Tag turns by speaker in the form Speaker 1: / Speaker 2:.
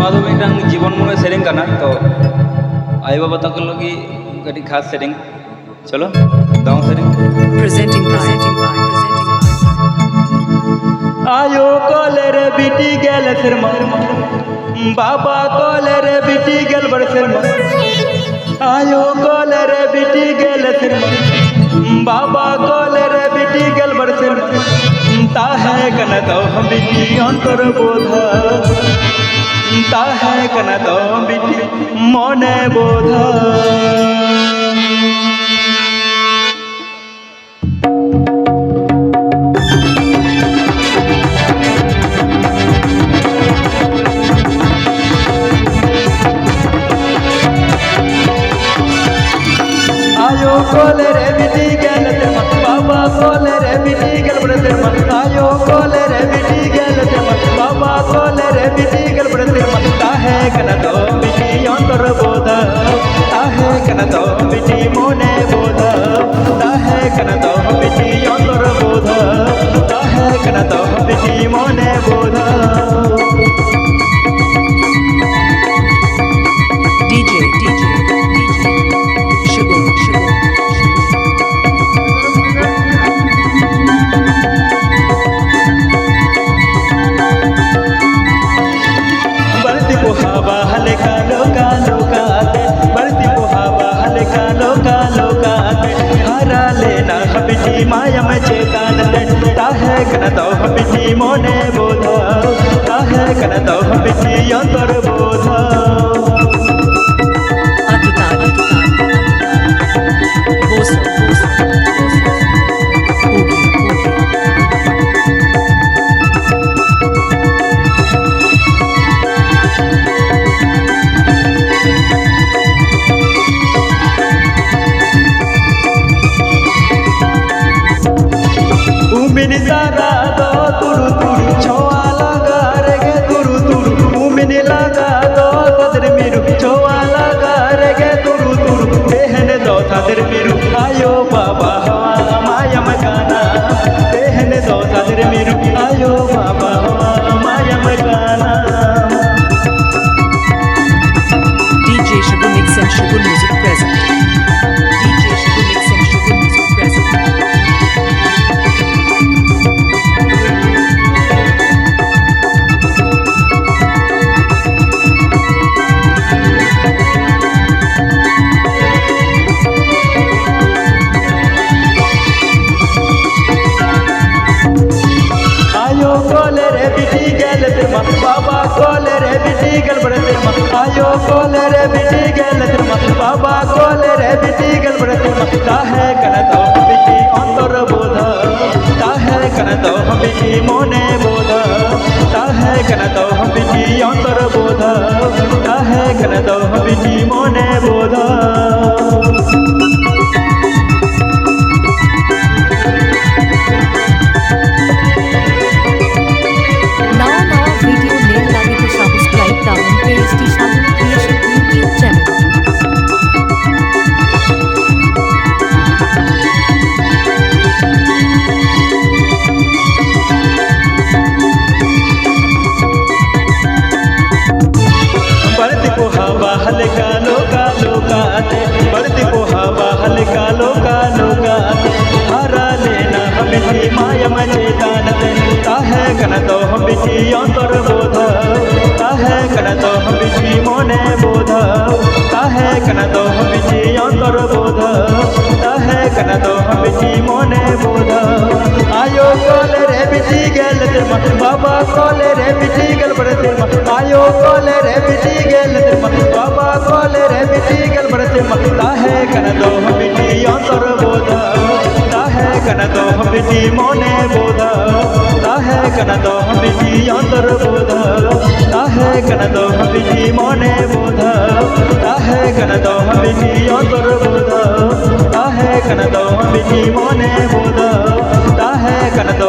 Speaker 1: नवा दो मिटang जीवनमूलक सेरेंग करना तो आयो बाबा तक लोगी कटी खास सेरेंग चलो दाऊ सेरेंग
Speaker 2: presenting by
Speaker 1: आयो कोले रे बिटी गेल शर्मा बाबा कोले रे बिटी गेल बड़ शर्मा आयो कोले रे बिटी गेल शर्मा बाबा कोले रे बिटी गेल बड़ शर्मा ताहे कन तो हम बिटी अंतर बोधा ताहे कन तो बिटी मने बोधा आयो कोले रे बिटी गेल शर्मा बाबा कोले रे बिटी गेल बड़ शर्मा आयो कोले रे बिटी गेल शर्मा बाबा कोले रे बिटी गेल बड़ शर्मा ताहे कन तो बिटी अंतर बोधा ताहे कन तो बिटी मने बोधा ताहे कन तो बिटी अंतर बोधा ताहे कन तो बिटी मने बोधा
Speaker 2: DJ Sugar
Speaker 1: बढ़ती को हवा हल्का लोका लोका आते बढ़ती को हवा हल्का लोका लोका आते हरा लेना हबिटी माया में चेतान दे ताहे कन तो हबिटी मोने बोधा ताहे कन तो हबिटी अंतर बोधा उमिनी तारा दो तुरु तुरु छोआ लगा रे गे तुरु तुरु उमिनी लगा दो तादर मिरु छोआ लगा रे गे तुरु तुरु देहने दो तादर मिरु आयो बाबा हवा माया मकाना देहने दो तादर मिरु आयो बाबा हवा माया मकाना
Speaker 2: DJ Sugar Mix and Sugar Music present. DJ Sugar Mix and Sugar Music present.
Speaker 1: आयो कोले रे बिटी गेल शर्मा बाबा कोले रे बिटी गेल बड़ शर्मा आयो कोले रे बिटी गेल शर्मा बाबा कोले रे बिटी गेल बड़ शर्मा ताहे कन तो बिटी अंतर बोधा ताहे कन तो बिटी मोने बोधा ताहे कन तो बिटी अंतर बोधा ताहे कन तो बिटी मोने बोधा
Speaker 2: नवा वीडियो नेम लागे तो सब्सक्राइब डाउन पेज साबुन क्रिएशन यूट्यूब चैनल
Speaker 1: बढ़ती को हवा हल्का लोका लोका आते बढ़ती को हवा हल्का लोका लोका आते हरा लेना हमिटी माया में चेतान दे ताहे कन तो हमिटी अंतर बोधा ताहे कन तो हमिटी मोने बोधा ताहे कन तो हमिटी अंतर बोधा ताहे कन तो हमिटी मोने बोधा आयो कोले रे बिटी गेल शर्मा बाबा कोले रे बिटी गेल बड़ शर्मा आयो कोले रे बिटी गेल शर्मा बाबा कोले रे बिटी गेल बड़ शर्मा ताहे कन तो हमिटी अंतर बोधा ताहे कन तो हमिटी मोने बोधा ताहे कन तो हमिटी अंतर बोधा ताहे कन तो हमिटी मोने बोधा ताहे कन तो हमिटी अंतर बोधा ताहे कन तो हमिटी मोने बोधा ताहे कन तो